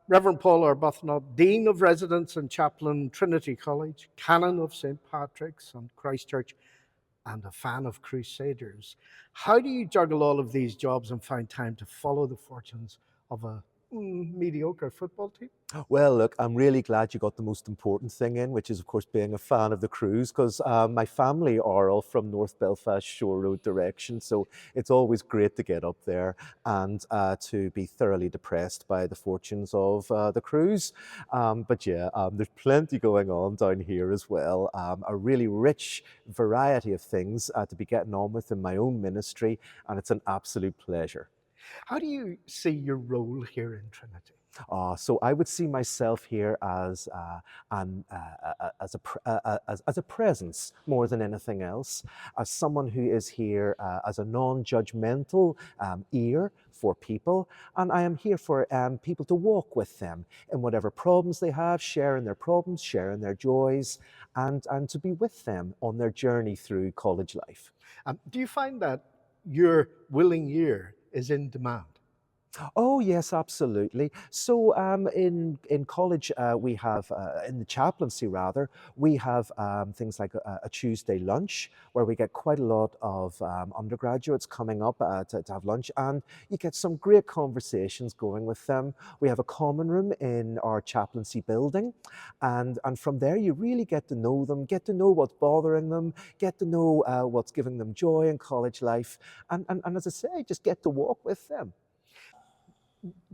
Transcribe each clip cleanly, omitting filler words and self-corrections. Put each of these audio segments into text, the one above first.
Reverend Paul Arbuthnot, Dean of Residence and Chaplain, Trinity College, Canon of St. Patrick's and Christchurch, and a fan of Crusaders. How do you juggle all of these jobs and find time to follow the fortunes of a mediocre football team? Well, look, I'm really glad you got the most important thing in, which is, of course, being a fan of the Crues, because my family are all from North Belfast Shore Road direction, so it's always great to get up there and to be thoroughly depressed by the fortunes of the Crues. But yeah, there's plenty going on down here as well. A really rich variety of things to be getting on with in my own ministry, and it's an absolute pleasure. How do you see your role here in Trinity? So I would see myself here as as a presence more than anything else, as someone who is here as a non-judgmental ear for people, and I am here for people to walk with them in whatever problems they have, sharing their problems, sharing their joys, and to be with them on their journey through college life. Do you find that your willing ear is in demand? Oh yes, absolutely. So in college, we have in the chaplaincy rather, we have things like a Tuesday lunch where we get quite a lot of undergraduates coming up to have lunch, and you get some great conversations going with them. We have a common room in our chaplaincy building, and from there you really get to know them, get to know what's bothering them, get to know what's giving them joy in college life, and as I say, just get to walk with them.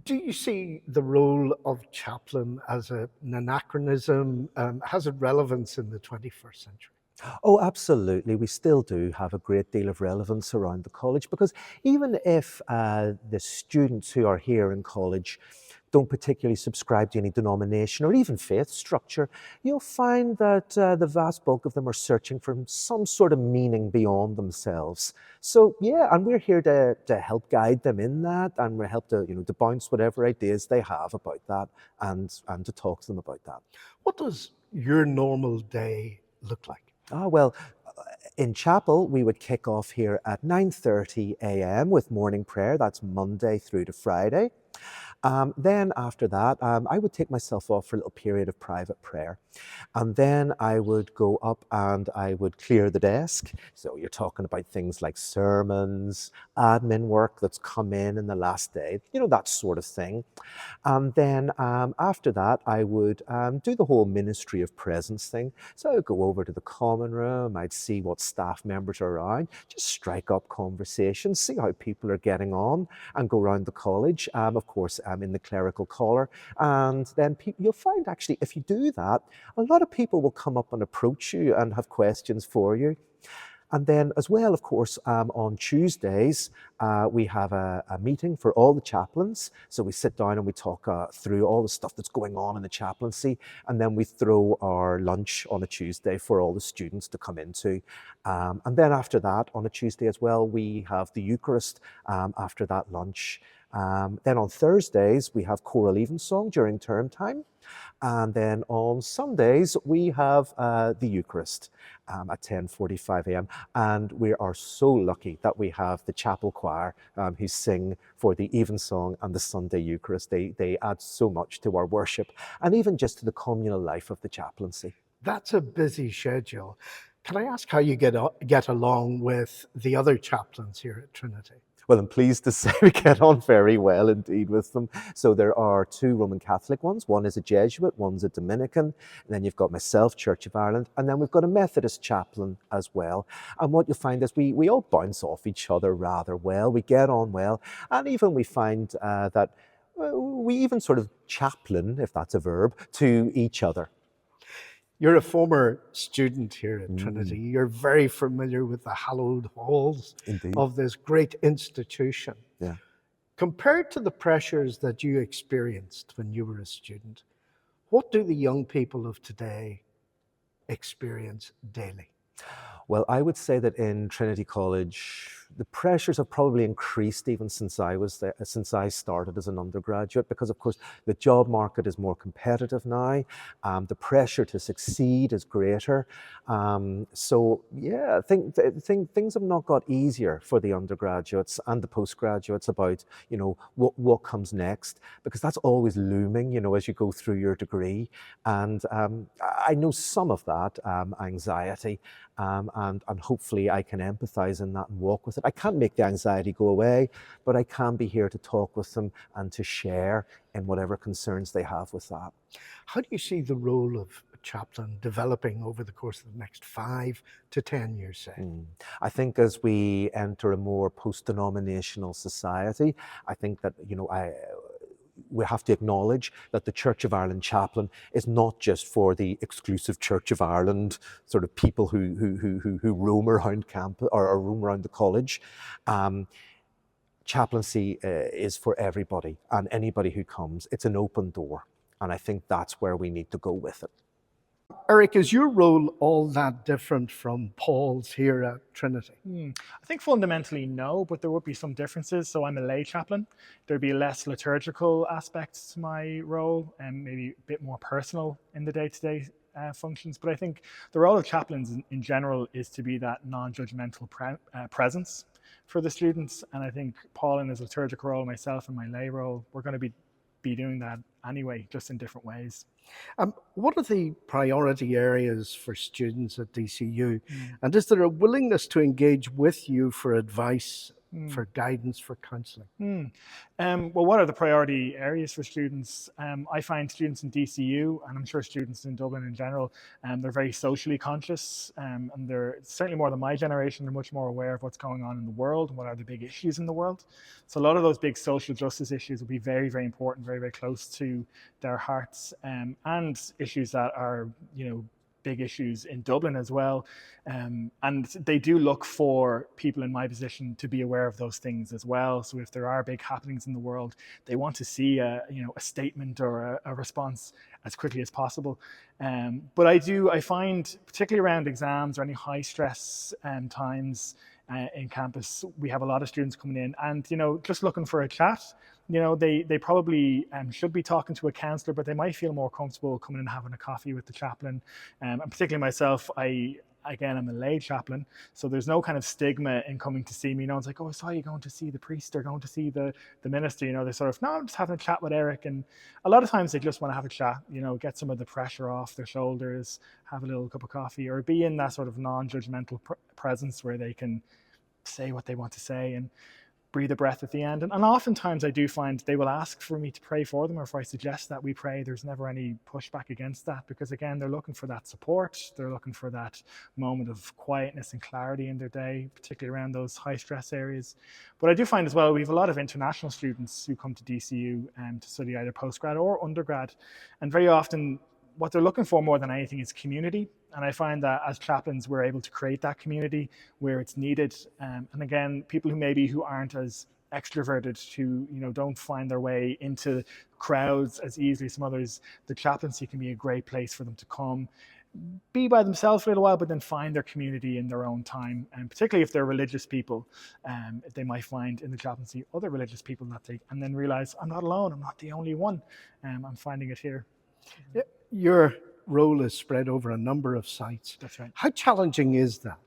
Do you see the role of chaplain as an anachronism? Has it relevance in the 21st century? Oh, absolutely. We still do have a great deal of relevance around the college, because even if the students who are here in college don't particularly subscribe to any denomination or even faith structure, you'll find that the vast bulk of them are searching for some sort of meaning beyond themselves. So yeah, and we're here to help guide them in that, and we help to, to bounce whatever ideas they have about that, and to talk to them about that. What does your normal day look like? Well, in chapel, we would kick off here at 9:30 a.m. with morning prayer. That's Monday through to Friday. Then after that, I would take myself off for a little period of private prayer. And then I would go up and I would clear the desk. So you're talking about things like sermons, admin work that's come in the last day, that sort of thing. And then after that, I would do the whole ministry of presence thing. So I'd go over to the common room, I'd see what staff members are around, just strike up conversations, see how people are getting on, and go around the college, of course, in the clerical collar. And then you'll find actually, if you do that, a lot of people will come up and approach you and have questions for you. And then as well, of course, on Tuesdays, we have a meeting for all the chaplains. So we sit down and we talk through all the stuff that's going on in the chaplaincy. And then we throw our lunch on a Tuesday for all the students to come into. And then after that, on a Tuesday as well, we have the Eucharist after that lunch. Then on Thursdays, we have choral evensong during term time. And then on Sundays, we have the Eucharist at 10:45 a.m. And we are so lucky that we have the chapel choir who sing for the evensong and the Sunday Eucharist. They add so much to our worship and even just to the communal life of the chaplaincy. That's a busy schedule. Can I ask how you get along with the other chaplains here at Trinity? Well, I'm pleased to say we get on very well indeed with them. So there are two Roman Catholic ones. One is a Jesuit, one's a Dominican. And then you've got myself, Church of Ireland. And then we've got a Methodist chaplain as well. And what you'll find is we all bounce off each other rather well. We get on well. And even we find that we even sort of chaplain, if that's a verb, to each other. You're a former student here at Trinity. You're very familiar with the hallowed halls Indeed. of this great institution. Yeah. Compared to the pressures that you experienced when you were a student, what do the young people of today experience daily? Well, I would say that in Trinity College, the pressures have probably increased even since I was there, since I started as an undergraduate, because of course the job market is more competitive now. The pressure to succeed is greater. So yeah, I think things have not got easier for the undergraduates and the postgraduates about, what comes next, because that's always looming, as you go through your degree. And I know some of that anxiety. And hopefully I can empathize in that and walk with it. I can't make the anxiety go away, but I can be here to talk with them and to share in whatever concerns they have with that. How do you see the role of a chaplain developing over the course of the next 5 to 10 years, say? I think as we enter a more post-denominational society, I think that, we have to acknowledge that the Church of Ireland chaplain is not just for the exclusive Church of Ireland sort of people who roam around campus or roam around the college. Chaplaincy is for everybody and anybody who comes. It's an open door, and I think that's where we need to go with it. Eric, is your role all that different from Paul's here at Trinity? I think fundamentally no, but there would be some differences. So I'm a lay chaplain. There'd be less liturgical aspects to my role and maybe a bit more personal in the day-to-day functions. But I think the role of chaplains in general is to be that non-judgmental presence for the students. And I think Paul in his liturgical role, myself in my lay role, we're going to be doing that anyway, just in different ways. What are the priority areas for students at DCU? And is there a willingness to engage with you for advice, for guidance, for counselling? Well, what are the priority areas for students? I find students in DCU, and I'm sure students in Dublin in general, they're very socially conscious, and they're certainly more than my generation. They're much more aware of what's going on in the world and what are the big issues in the world. So a lot of those big social justice issues will be very, very important, very, very close to their hearts, and issues that are, big issues in Dublin as well. And they do look for people in my position to be aware of those things as well. So if there are big happenings in the world, they want to see a statement or a response as quickly as possible. But I find, particularly around exams or any high stress times in campus, we have a lot of students coming in and, just looking for a chat. They probably should be talking to a counsellor, but they might feel more comfortable coming and having a coffee with the chaplain. And particularly myself, I'm a lay chaplain, so there's no kind of stigma in coming to see me. No one's like, oh, I saw you going to see the priest or going to see the minister. They're sort of, no, I'm just having a chat with Eric. And a lot of times they just want to have a chat, get some of the pressure off their shoulders, have a little cup of coffee, or be in that sort of non-judgmental presence where they can say what they want to say and breathe a breath at the end. And oftentimes I do find they will ask for me to pray for them, or if I suggest that we pray, there's never any pushback against that, because again, they're looking for that support. They're looking for that moment of quietness and clarity in their day, particularly around those high stress areas. But I do find as well, we have a lot of international students who come to DCU to study either postgrad or undergrad. And very often what they're looking for more than anything is community. And I find that as chaplains, we're able to create that community where it's needed. And again, people who aren't as extroverted, who don't find their way into crowds as easily as some others, the chaplaincy can be a great place for them to come, be by themselves for a little while, but then find their community in their own time. And particularly if they're religious people, they might find in the chaplaincy other religious people and then realize, I'm not alone, I'm not the only one, I'm finding it here. Yeah, your role is spread over a number of sites. That's right. How challenging is that?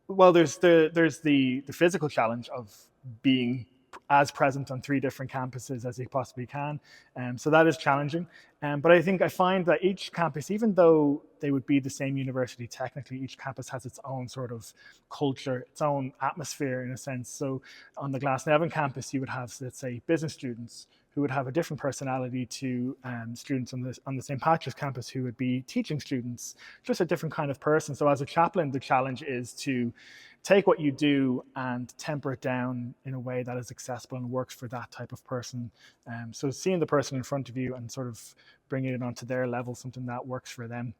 Well, there's the physical challenge of being as present on 3 different campuses as you possibly can. So that is challenging. But I find that each campus, even though they would be the same university technically, each campus has its own sort of culture, its own atmosphere in a sense. So on the Glasnevin campus, you would have, let's say, business students who would have a different personality to students on the St. Patrick's campus who would be teaching students, just a different kind of person. So as a chaplain, the challenge is to take what you do and temper it down in a way that is accessible and works for that type of person. So seeing the person in front of you and sort of bringing it onto their level, something that works for them.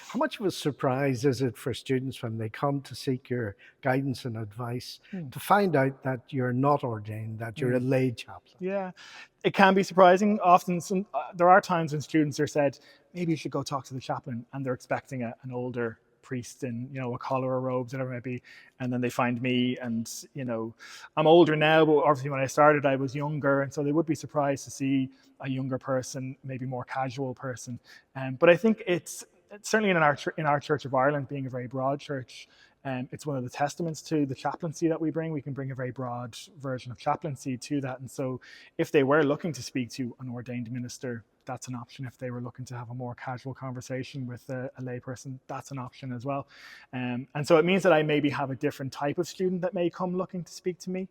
How much of a surprise is it for students when they come to seek your guidance and advice to find out that you're not ordained, that you're a lay chaplain? Yeah, it can be surprising. Often there are times when students are said, maybe you should go talk to the chaplain, and they're expecting an older priest in, a collar or robes, whatever it might be, and then they find me, and I'm older now, but obviously when I started I was younger, and so they would be surprised to see a younger person, maybe more casual person. But I think it's certainly in our Church of Ireland, being a very broad church, it's one of the testaments to the chaplaincy that we bring. We can bring a very broad version of chaplaincy to that. And so if they were looking to speak to an ordained minister, that's an option. If they were looking to have a more casual conversation with a lay person, that's an option as well. And so it means that I maybe have a different type of student that may come looking to speak to me,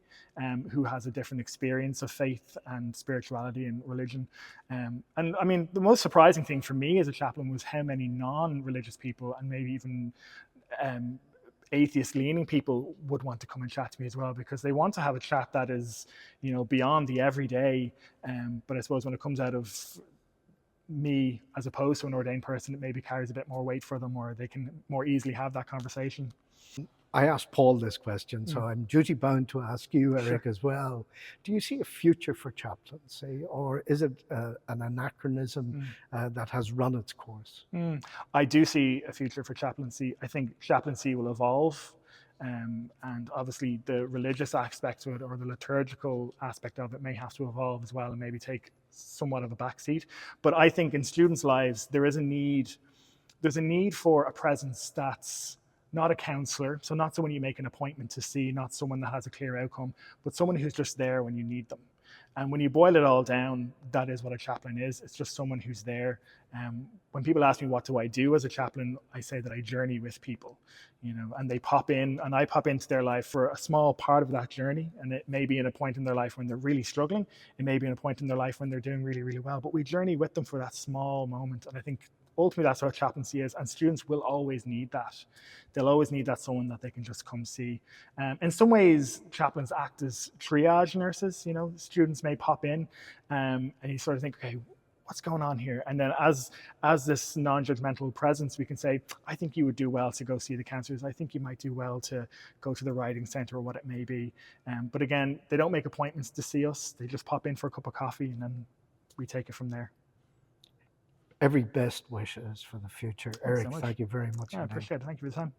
who has a different experience of faith and spirituality and religion. And I mean, the most surprising thing for me as a chaplain was how many non-religious people, and maybe even atheist-leaning people, would want to come and chat to me as well, because they want to have a chat that is, beyond the everyday. But I suppose when it comes out of me as opposed to an ordained person, it maybe carries a bit more weight for them, or they can more easily have that conversation. I asked Paul this question, so I'm duty bound to ask you, Eric, as well. Do you see a future for chaplaincy, or is it an anachronism that has run its course? I do see a future for chaplaincy. I think chaplaincy will evolve, and obviously the religious aspect to it, or the liturgical aspect of it, may have to evolve as well, and maybe take somewhat of a backseat. But I think in students' lives, there's a need for a presence that's not a counselor, so not someone you make an appointment to see, not someone that has a clear outcome, but someone who's just there when you need them. And when you boil it all down, that is what a chaplain is. It's just someone who's there. When people ask me what do I do as a chaplain, I say that I journey with people, and they pop in, and I pop into their life for a small part of that journey. And it may be in a point in their life when they're really struggling. It may be in a point in their life when they're doing really, really well. But we journey with them for that small moment. And I think ultimately that's what chaplaincy is, and students will always need that. They'll always need that someone that they can just come see. In some ways, chaplains act as triage nurses. Students may pop in, and you sort of think, okay, what's going on here? And then as this non-judgmental presence, we can say, I think you would do well to go see the counselors. I think you might do well to go to the writing centre, or what it may be. But again, they don't make appointments to see us. They just pop in for a cup of coffee, and then we take it from there. Every best wishes for the future. Eric, so thank you very much. I appreciate it. Thank you for the time.